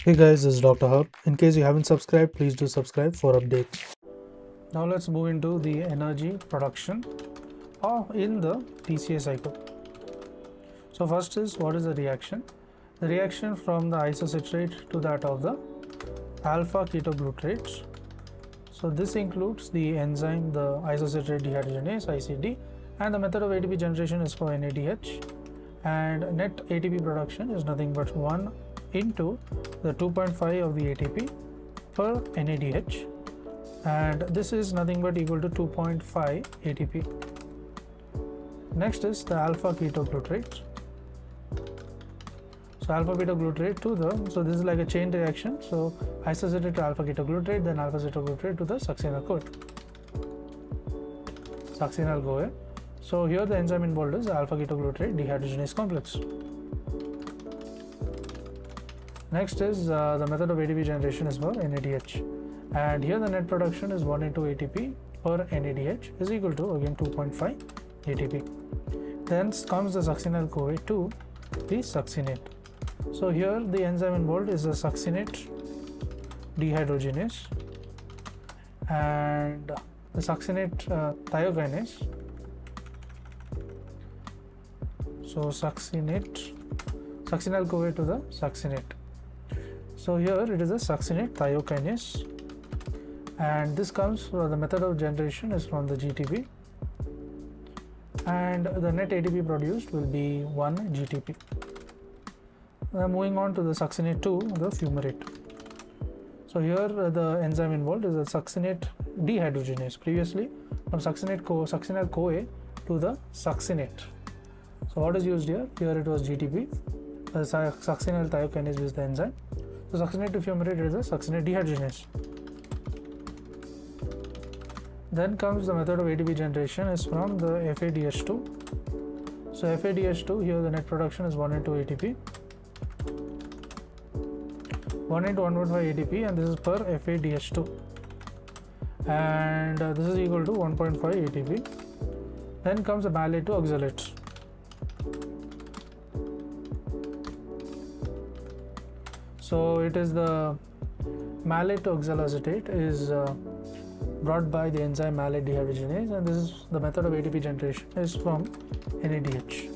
Hey guys, this is Dr. Herb. In case you haven't subscribed, please do subscribe for updates. Now let's move into the energy production in the TCA cycle. So first is, what is the reaction? The reaction from the isocitrate to that of the alpha ketoglutarate. So this includes the enzyme, the isocitrate dehydrogenase ICD, and the method of ATP generation is for NADH, and net ATP production is nothing but 1 into the 2.5 of the ATP per NADH, and this is nothing but equal to 2.5 ATP. Next is the alpha ketoglutarate. So alpha ketoglutarate to the, so this is like a chain reaction, so isocitrate to alpha ketoglutarate, then alpha ketoglutarate to the succinyl CoA. So here the enzyme involved is alpha ketoglutarate dehydrogenase complex. Next is the method of ATP generation is for NADH, and here the net production is 1 into ATP per NADH is equal to again 2.5 ATP. Then comes the succinyl CoA to the succinate. So here the enzyme involved is the succinate dehydrogenase and the succinate thiokinase. So succinyl CoA to the succinate. So here it is a succinate thiokinase, and this comes from the method of generation is from the GTP, and the net ATP produced will be 1 GTP. Now moving on to the succinate to the fumarate. So here the enzyme involved is a succinate dehydrogenase, previously from succinyl CoA to the succinate. So what is used here? Here it was GTP, succinyl thiokinase is the enzyme. So succinate to fumarate is a succinate dehydrogenase. Then comes the method of ATP generation is from the FADH2. So FADH2, here the net production is 1 into ATP, 1 into 1.5 ATP, and this is per FADH2, and this is equal to 1.5 ATP. Then comes the malate to oxalate. So it is the malate to oxaloacetate is brought by the enzyme malate dehydrogenase, and this is the method of ATP generation is from NADH,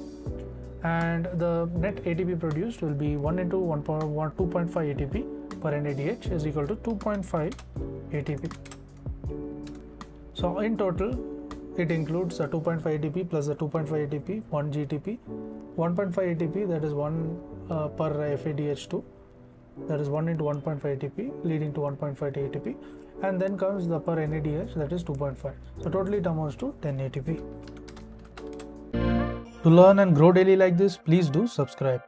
and the net ATP produced will be 1 into 2.5 ATP per NADH is equal to 2.5 ATP. So in total it includes a 2.5 ATP plus the 2.5 ATP, 1 GTP, 1.5 ATP, that is 1 per FADH2, that is 1 into 1.5 ATP leading to 1.5 ATP, and then comes the per NADH, that is 2.5. So totally it amounts to 10 ATP. To learn and grow daily like this, please do subscribe.